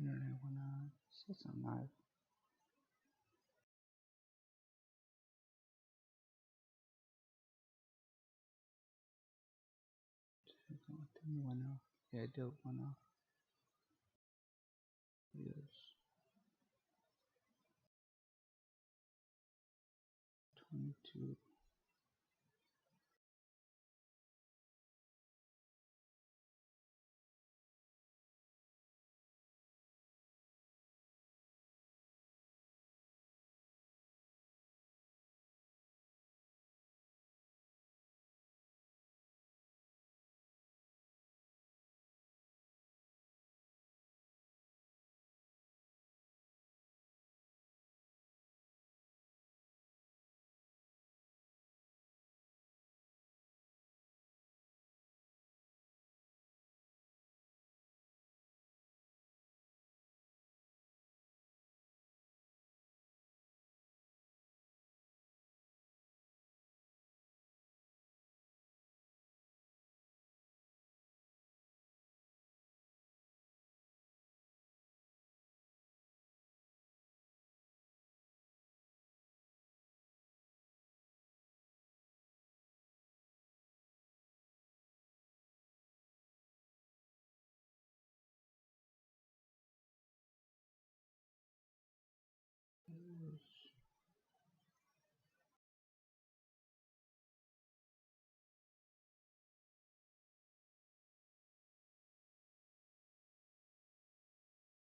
Internet wanna set some live. Wanna, yeah, do wanna use 22.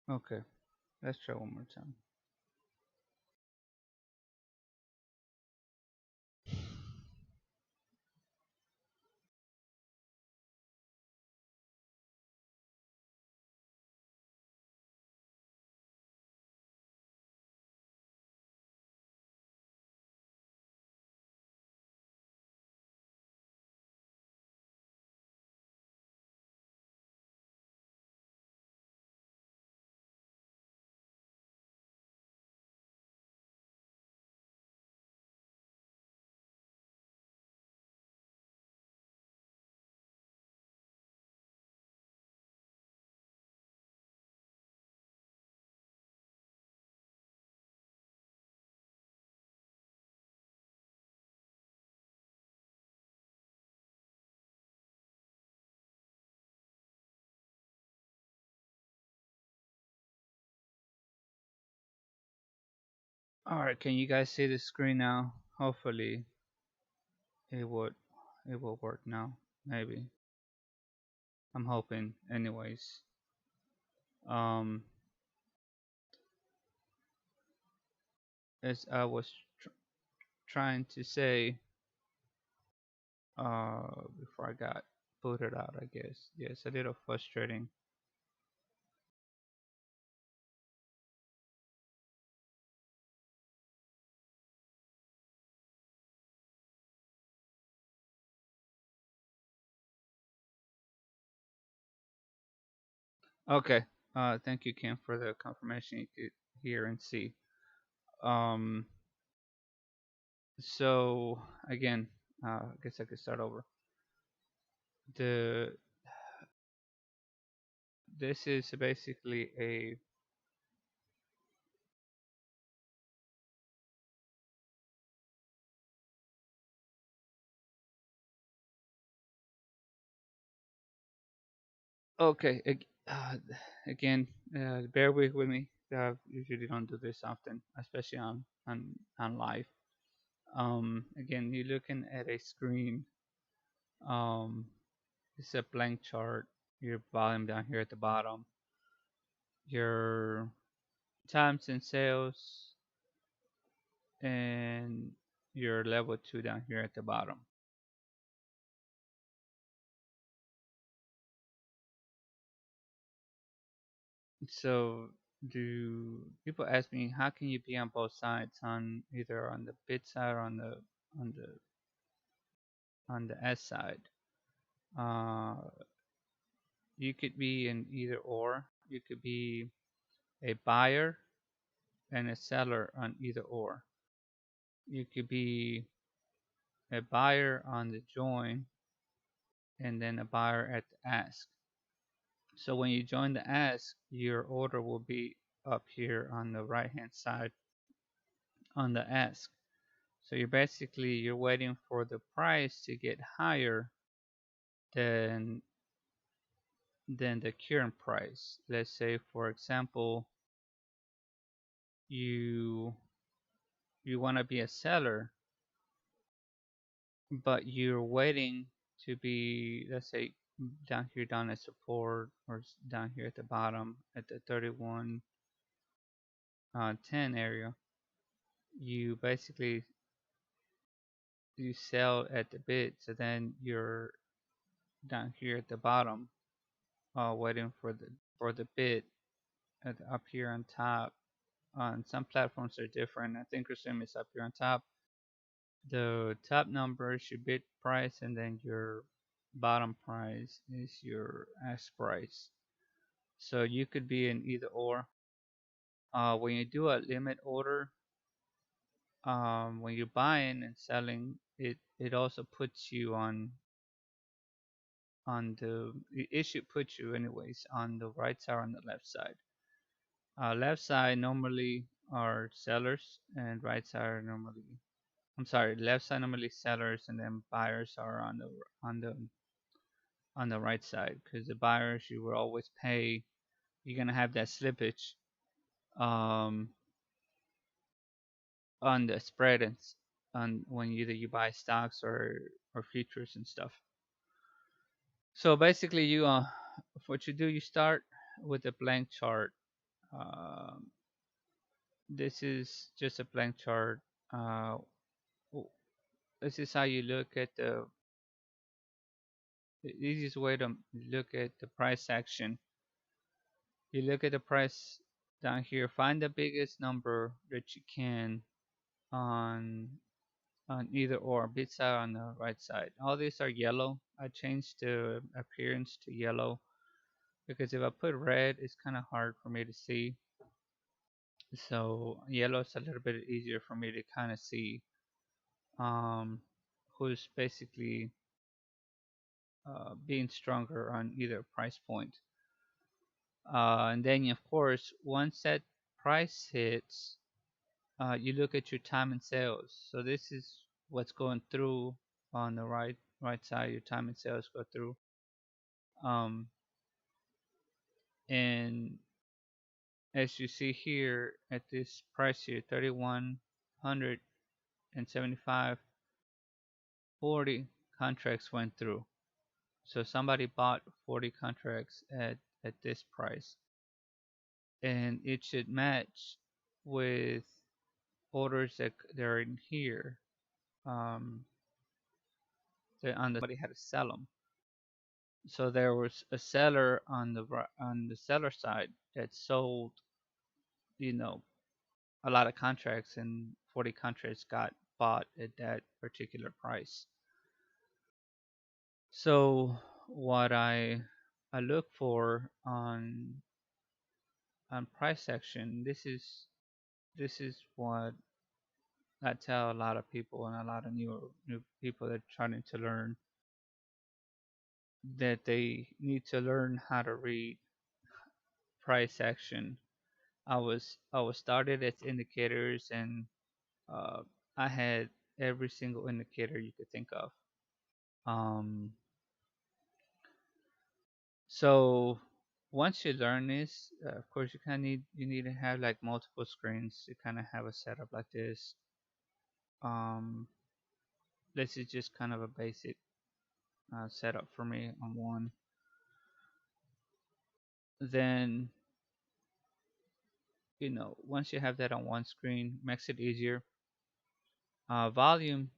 Okay, let's try one more time. All right, can you guys see the screen now? Hopefully, it would it will work now. Maybe I'm hoping. Anyways, um, as I was trying to say, before I got booted out, I guess. Yeah, it's a little frustrating. Okay. Thank you, Kim, for the confirmation. You could hear and see. Um, so again, I guess I could start over. The This is basically a okay. Again, bear with me. I usually don't do this often, especially on live. Again, you're looking at a screen. Um, it's a blank chart. Your volume down here at the bottom. Your times and sales, and your level 2 down here at the bottom. So do people ask me how can you be on both sides, on either on the bid side or on the on the S side? Uh, you could be in either or. You could be a buyer and a seller on either or. You could be a buyer on the join and then a buyer at the ask. So when you join the ask, your order will be up here on the right hand side on the ask. So you're waiting for the price to get higher than the current price. Let's say, for example, you you want to be a seller, but you're waiting to be, let's say, down here down at support, or down here at the bottom at the 31 10 area. You basically you sell at the bid, so then you're down here at the bottom, waiting for the bid up here on top. On some platforms are different. I think Resume is up here on top. The top number is your bid price, and then your bottom price is your ask price. So you could be in either or. When you do a limit order, when you're buying and selling, it also puts you on the it should put you anyways on the right side or on the left side. Left side normally are sellers, and right side are normally, I'm sorry, left side normally sellers, and then buyers are on the on the right side, because the buyers you will always pay. You're gonna have that slippage um, on the spread and on when either you buy stocks or futures and stuff. So basically, you what you do, you start with a blank chart. Um, this is just a blank chart. Uh, this is how you look at the easiest way to look at the price action. You look at the price down here, find the biggest number that you can on either or, bid side on the right side. All these are yellow. I changed the appearance to yellow because if I put red, it's kind of hard for me to see. So yellow is a little bit easier for me to kind of see um, who's basically being stronger on either price point. And then, of course, once that price hits, you look at your time and sales. So this is what's going through on the right side. Your time and sales go through, um, and as you see here at this price here, 3175, 40 contracts went through. So somebody bought 40 contracts at this price, and it should match with orders that they're in here. Um, somebody had to sell them. So there was a seller on the seller side that sold, you know, a lot of contracts, and 40 contracts got bought at that particular price. So what I look for on price action, this is what I tell a lot of people, and a lot of new people that are trying to learn, that they need to learn how to read price action. I was started as indicators, and uh, I had every single indicator you could think of. Um, so once you learn this, of course you need to have like multiple screens to kind of have a setup like this. Um, this is just kind of a basic setup for me on one. Then once you have that on one screen, makes it easier. Volume,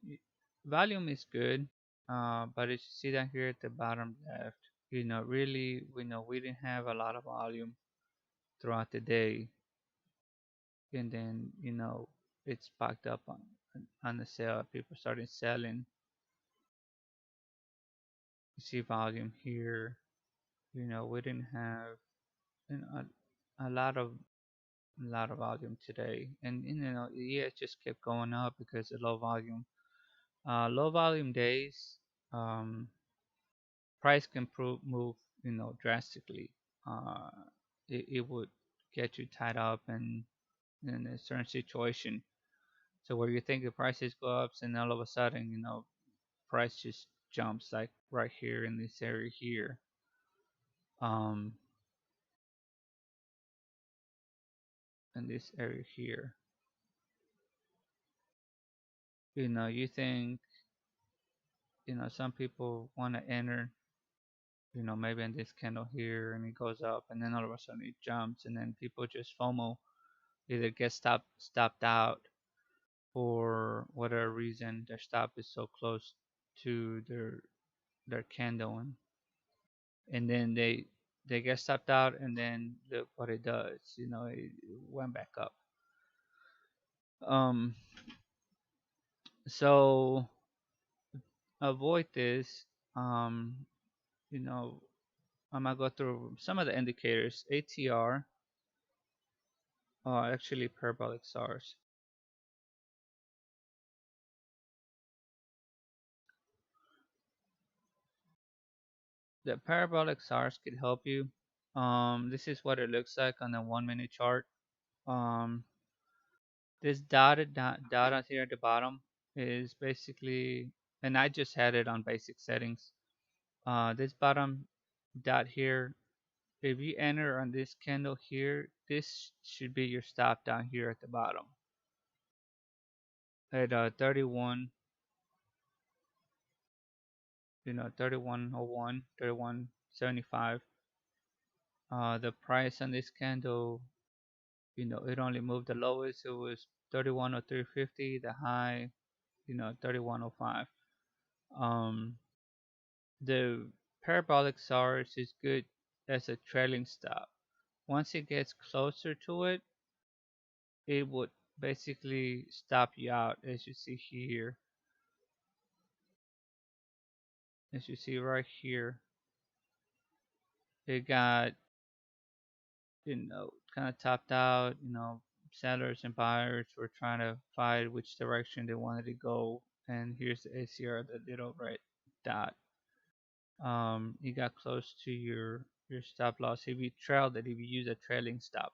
volume is good, but as you see down here at the bottom left, really, we didn't have a lot of volume throughout the day, and then it's backed up on the sale. People started selling. You see volume here. We didn't have a lot of volume today, and yeah, it just kept going up because of low volume. Low volume days, um, price can move drastically. uh, it would get you tied up in a certain situation. So where you think the prices go up, and all of a sudden, price just jumps like right here in this area here. Um, in this area here, you think, some people want to enter, maybe in this candle here, and it goes up, and then all of a sudden it jumps, and then people just FOMO, either get stopped out for whatever reason. Their stop is so close to their candle, and then they get stopped out, and then look what it does. It went back up. Um, so avoid this. Um, you know, I'm gonna go through some of the indicators. ATR, actually parabolic SARS. The parabolic SARS could help you. This is what it looks like on the 1 minute chart. Um, this dot here at the bottom is basically, and I just had it on basic settings. This bottom dot here, if you enter on this candle here, this should be your stop down here at the bottom at 31, 3101, 3175. The price on this candle, it only moved the lowest. It was 3103.50. The high, 3105. Um, the parabolic SARS is good as a trailing stop. Once it gets closer to it, it would basically stop you out, as you see here, as you see right here. It got, kind of topped out. Sellers and buyers were trying to fight which direction they wanted to go. And here's the ACR, the little red dot. You got close to your stop loss if you trailed it, if you use a trailing stop.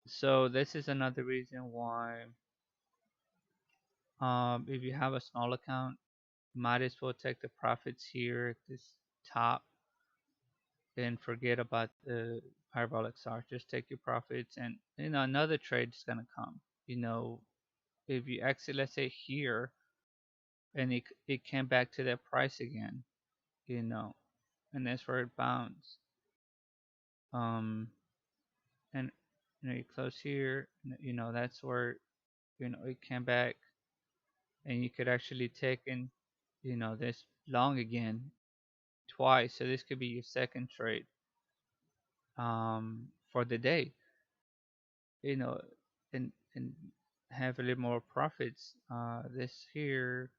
So this is another reason why, if you have a small account, might as well take the profits here at this top and forget about the parabolic SAR. Just take your profits, and another trade is gonna come. If you exit, let's say here, and it came back to that price again, you know, and that's where it bounced. Um, and you close here, that's where it came back, and you could actually take in, this long again twice. So this could be your second trade for the day, you know, and have a little more profits. This here,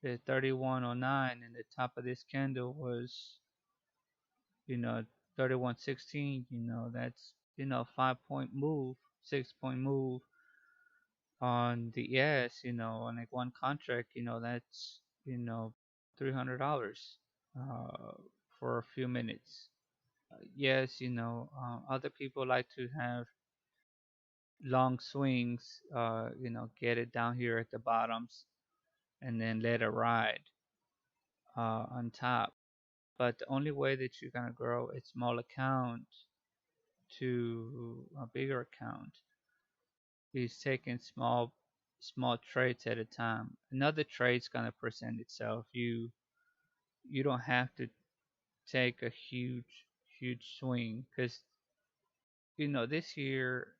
the 3109, and the top of this candle was, you know, 3116. That's 5 point move, 6 point move on the ES. On like one contract. That's $300 uh, for a few minutes. Yes, other people like to have long swings, get it down here at the bottoms and then let it ride on top. But the only way that you're gonna grow a small account to a bigger account is taking small trades at a time. Another trade's gonna present itself. You don't have to take a huge swing, because this year,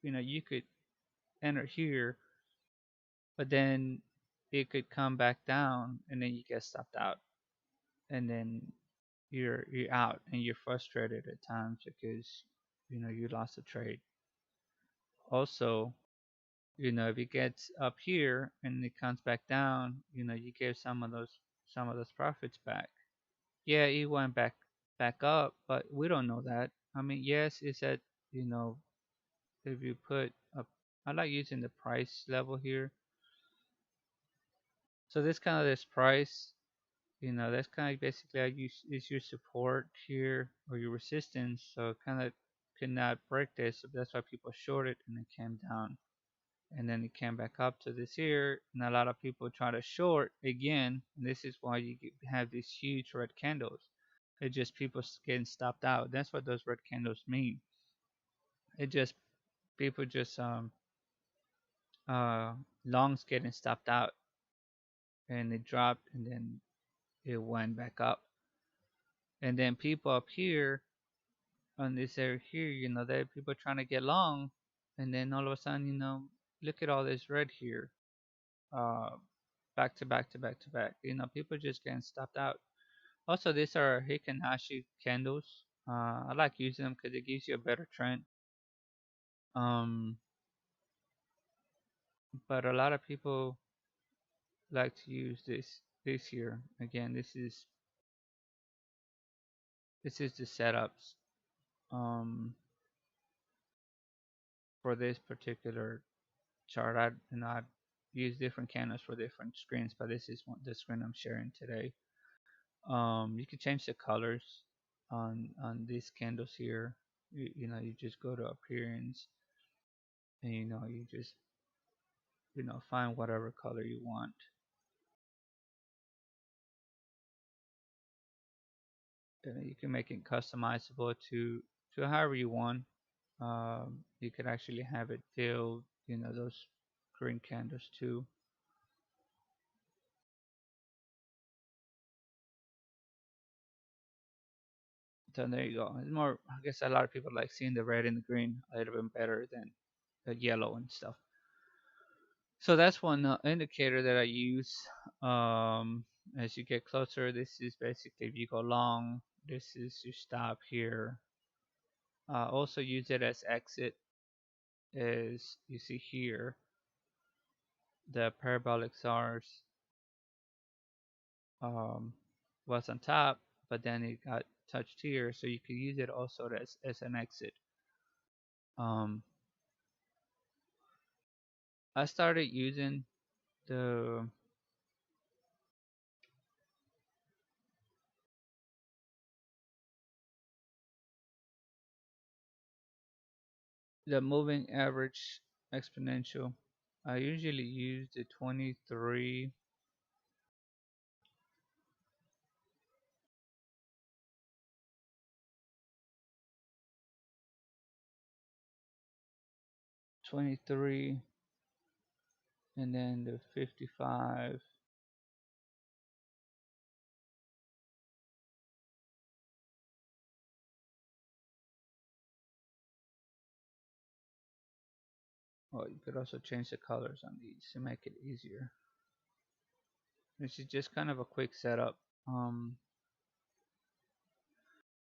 you could enter here, but then it could come back down, and then you get stopped out, and then you're out, and you're frustrated at times because you lost a trade. Also, if it gets up here and it comes back down, you gave some of those profits back. Yeah, it went back up, but we don't know that. I mean, yes, it said, you know if you put up, I like using the price level here. So this price, That's kind of basically how you is your support here or your resistance. So it kind of could not break this. So that's why people shorted and it came down. And then it came back up to this here. And a lot of people try to short again. And this is why have these huge red candles. It's just people getting stopped out. That's what those red candles mean. It just people just uh longs getting stopped out and it dropped and then it went back up. And then people up here on this area here, there are people trying to get long, and then all of a sudden, look at all this red here, uh, back to back to back to back. People just getting stopped out. Also, these are Heikin Ashi candles. I like using them because it gives you a better trend. Um, but a lot of people like to use this here. Again, this is the setups um for this particular chart. I use different candles for different screens, but this is the screen I'm sharing today. You can change the colors on these candles here. You just go to appearance, and you just find whatever color you want. And you can make it customizable to however you want. You could actually have it filled, those green candles too. So there you go. It's more, I guess a lot of people like seeing the red and the green a little bit better than the yellow and stuff. So that's one indicator that I use. As you get closer, this is basically if you go long, this is your stop here. Also use it as exit, as you see here. The parabolic SARS um, was on top, but then it got touched here, so you could use it also as an exit. Um, I started using the moving average exponential. I usually use the 23, 23, and then the 55. Oh, you could also change the colors on these to make it easier. This is just kind of a quick setup.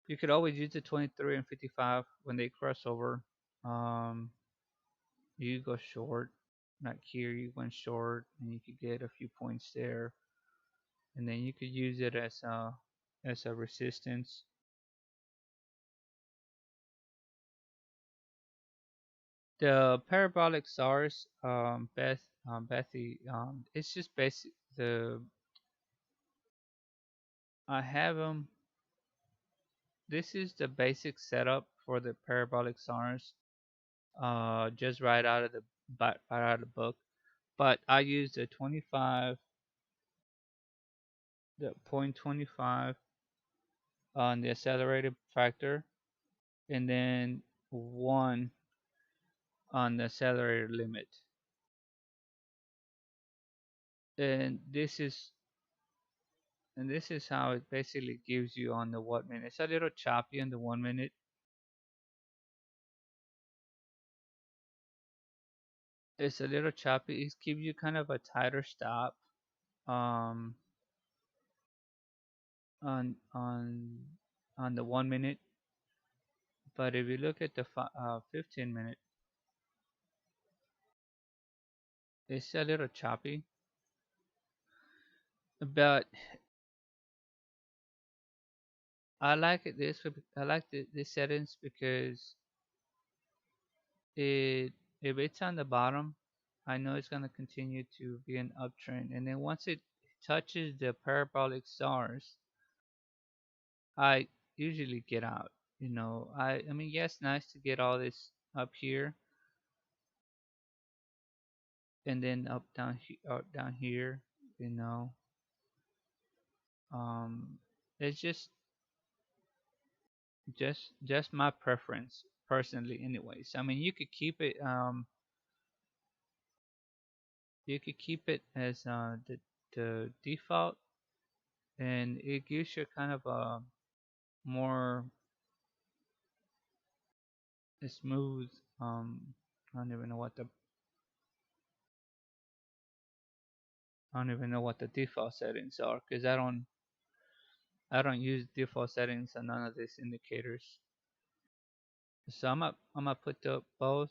You could always use the 23 and 55 when they cross over. Um, you go short, like here you went short, and you could get a few points there, and then you could use it as a resistance. The parabolic SARS, Bethy, it's just basic. I have them. This is the basic setup for the parabolic SARS. Just right out of the book. But I use the 25, the 0.25 on the accelerated factor, and then 1 on the accelerator limit. And this is how it basically gives you on the 1 minute. It's a little choppy on the 1 minute. It's a little choppy. It gives you kind of a tighter stop um, on the 1 minute. But if you look at the 15 minute, it's a little choppy. But I like this. I like this settings because it if it's on the bottom, I know it's gonna continue to be an uptrend, and then once it touches the parabolic stars, I usually get out. I mean, yes, nice to get all this up here and then up down here. You know, um, it's just my preference personally. Anyways, I mean, you could keep it as the default, and it gives you kind of a more smooth. I don't even know what the I don't even know what the default settings are because I don't use default settings on none of these indicators. So I'm gonna put the both,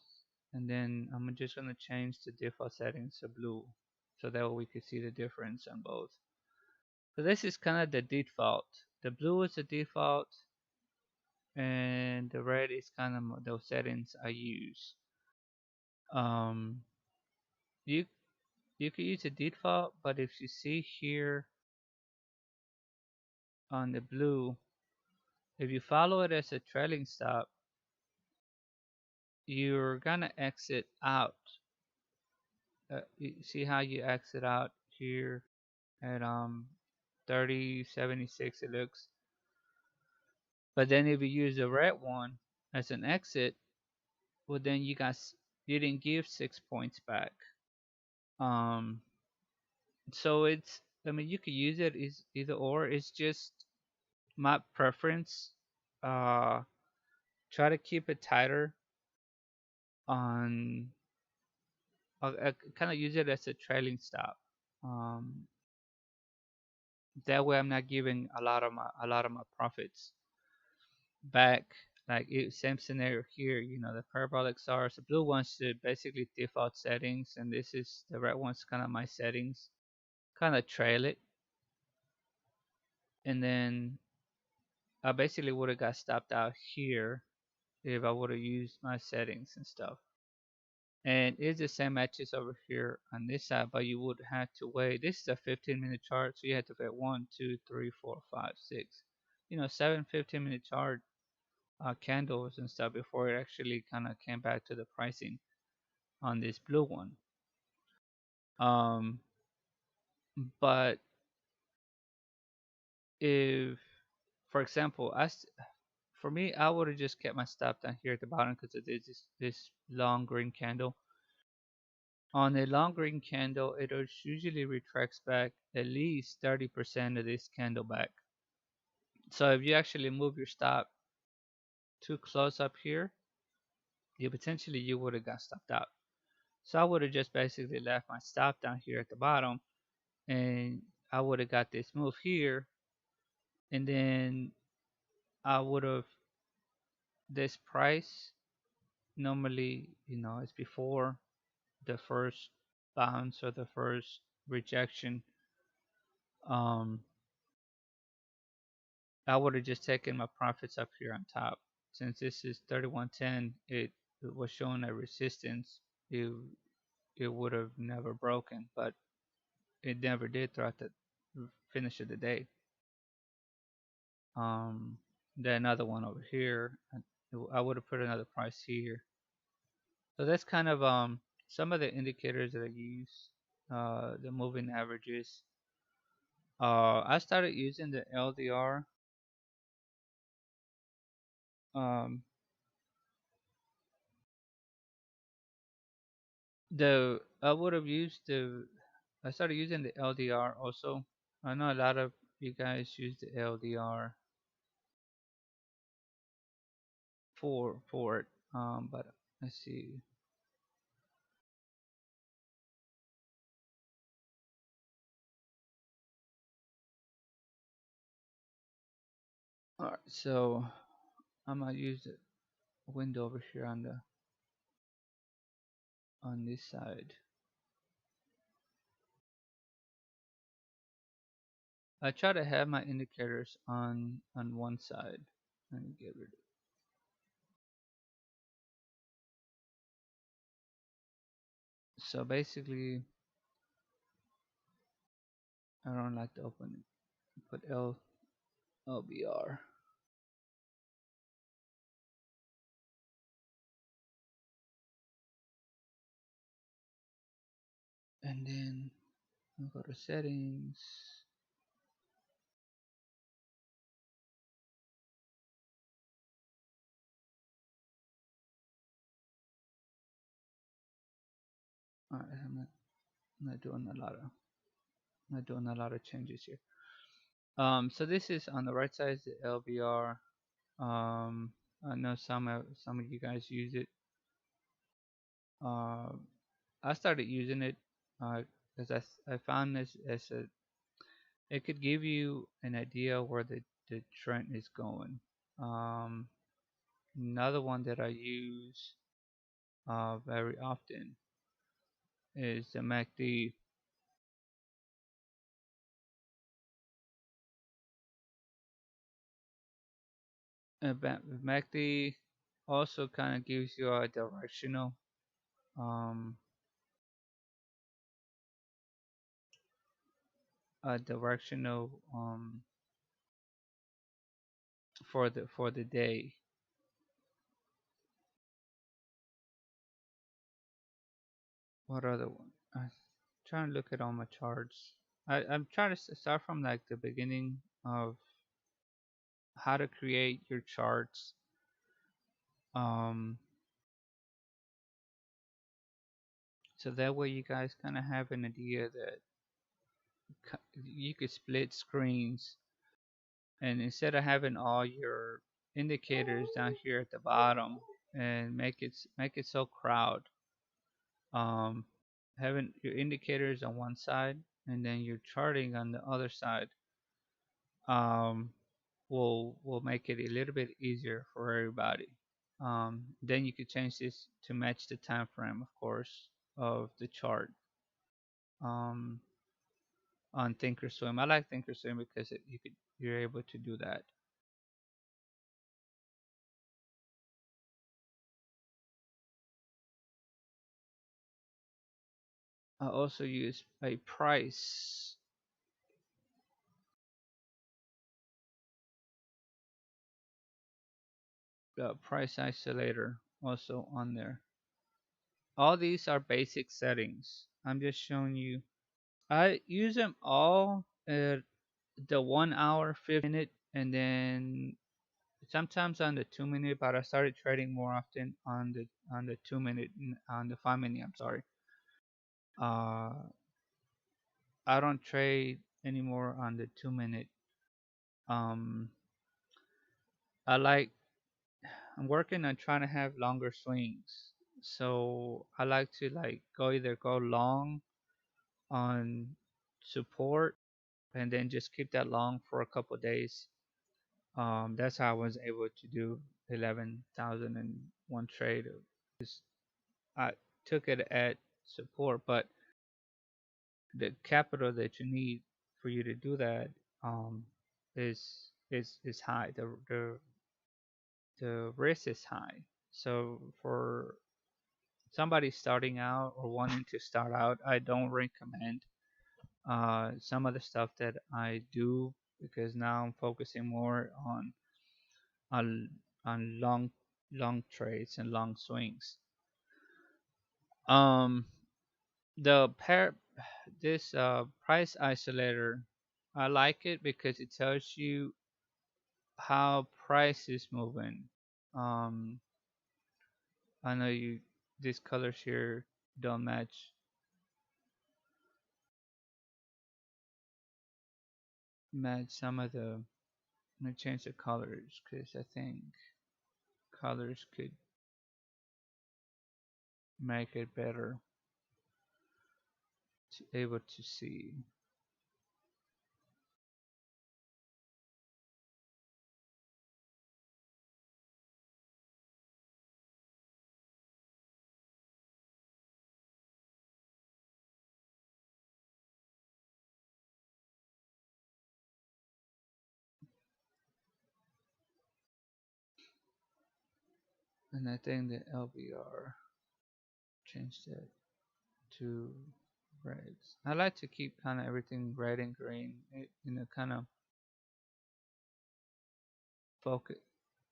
and then I'm just gonna change the default settings to blue, so that way we can see the difference on both. So this is kind of the default. The blue is the default, and the red is kind of those settings I use. Um, you you could use the default, but if you see here on the blue, if you follow it as a trailing stop, you're gonna exit out. You see how you exit out here at 3076 it looks. But then if you use the red one as an exit, well then you didn't give 6 points back. Um, so I mean you could use it is either or. It's just my preference. Uh, Try to keep it tighter on. I kind of use it as a trailing stop. Um, that way I'm not giving a lot of my profits back. Like same scenario here, the parabolic stars, the blue ones the basically default settings, and this is the red one's kind of my settings. Kind of trail it, and then I basically would have got stopped out here if I would have used my settings and stuff. And it's the same matches over here on this side, but you would have to wait. This is a 15-minute chart, so you have to wait 1, 2, 3, 4, 5, 6, 7 15-minute chart candles and stuff before it actually kind of came back to the pricing on this blue one. Um, but if, for example, for me, I would have just kept my stop down here at the bottom because it is this long green candle. On a long green candle, it usually retracts back at least 30% of this candle back. So if you actually move your stop too close up here, you would have got stopped out. So I would have just basically left my stop down here at the bottom, and I would have got this move here, and then I would have this price normally, is before the first bounce or the first rejection. Um, I would have just taken my profits up here on top. Since this is 3110, it was showing a resistance. It would have never broken, but it never did throughout the finish of the day. Um, then another one over here. I would have put another price here. So that's kind of some of the indicators that I use. The moving averages. I started using the LDR. Um, the I would have used the I started using the LDR also. I know a lot of you guys use the LDR for it. But let's see. All right, so I'm gonna use the window over here on this side. I try to have my indicators on one side. Let me get rid of. So basically, I don't like to open it. Put LBR. And then I'll go to settings. Alright, I'm not doing a lot of changes here. So this is on the right side is the LBR. I know some of you guys use it. Uh, I started using it because I found this as a it could give you an idea where the trend is going. Um, Another one that I use very often is the MACD. MACD also kind of gives you um, a directional for the day. What other one? I'm trying to look at all my charts. I'm trying to start from like the beginning of how to create your charts. Um, so that way you guys kind of have an idea that you could split screens, and instead of having all your indicators down here at the bottom and make it so crowd, um, having your indicators on one side and then your charting on the other side, um, will make it a little bit easier for everybody. Then you could change this to match the time frame, of course, of the chart. Um, on Thinkorswim, I like Thinkorswim because you're able to do that. I also use a price isolator also on there. All these are basic settings. I'm just showing you. I use them all at the 1 hour, 5 minute, and then sometimes on the 2 minute. But I started trading more often on the 2 minute, on the 5 minute. I'm sorry. Uh, I don't trade anymore on the 2 minute. Um, I like I'm working on trying to have longer swings. So I like to like go long on support and then just keep that long for a couple of days. That's how I was able to do 11,001 trade. I took it at support, but the capital that you need for you to do that um, is high. The risk is high. So for somebody starting out or wanting to start out, I don't recommend some of the stuff that I do because now I'm focusing more on on long trades and long swings. Um, the pair this price isolator, I like it because it tells you how price is moving. Um, I know you these colors here don't match some of the. Let me change the colors because I think colors could make it better to able to see. And I think the LBR change that to reds. I like to keep kind of everything red and green. Kind of focus.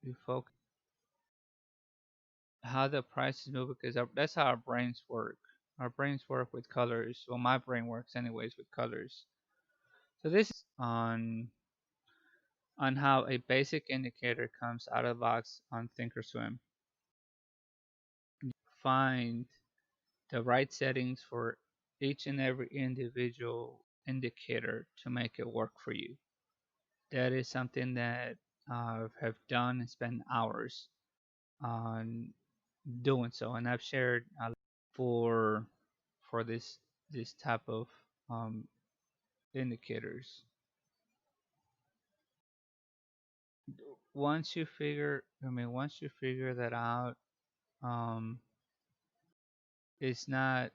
You focus how the prices move because that's how our brains work. Our brains work with colors. Well, my brain works anyways with colors. So this is on how a basic indicator comes out of the box on Thinkorswim. Find the right settings for each and every individual indicator to make it work for you. That is something that I have done and spent hours on doing so, and I've shared for for this type of um, indicators. Once you figure that out, um, it's not,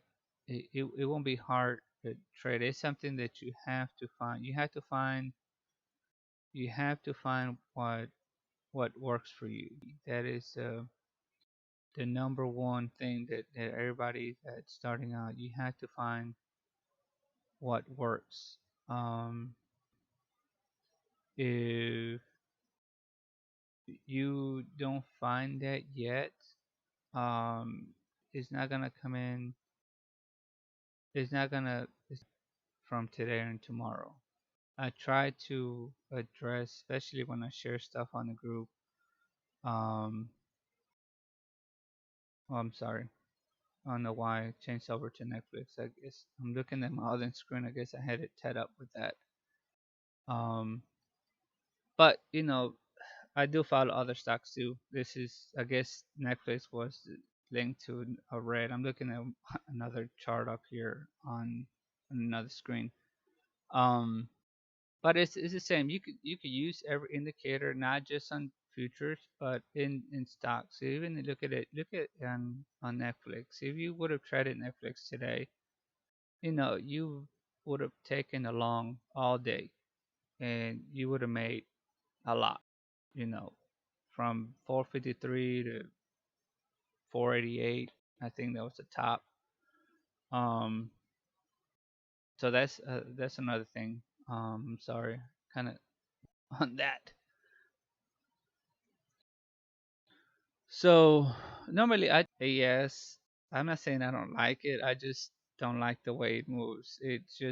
it won't be hard to trade. It's something that you have to find. You have to find what works for you. That is the number one thing that everybody that's starting out, you have to find what works. If you don't find that yet, it's not gonna come in. It's not gonna from today and tomorrow. I try to address, especially when I share stuff on the group. Um, oh, I'm sorry. I don't know why I changed over to Netflix. I guess I'm looking at my other screen. I guess I had it tied up with that. Um, but I do follow other stocks too. This is, I guess, Netflix was linked to a red. I'm looking at another chart up here on another screen. Um, but it's the same. You could use every indicator, not just on futures, but in stocks. So even look at on Netflix. If you would have traded Netflix today, you would have taken a long all day, and you would have made a lot. You know, from 453 to 488. I think that was the top. Um, so that's another thing. Sorry, kind of on that. So normally I yes. I'm not saying I don't like it. I just don't like the way it moves. It just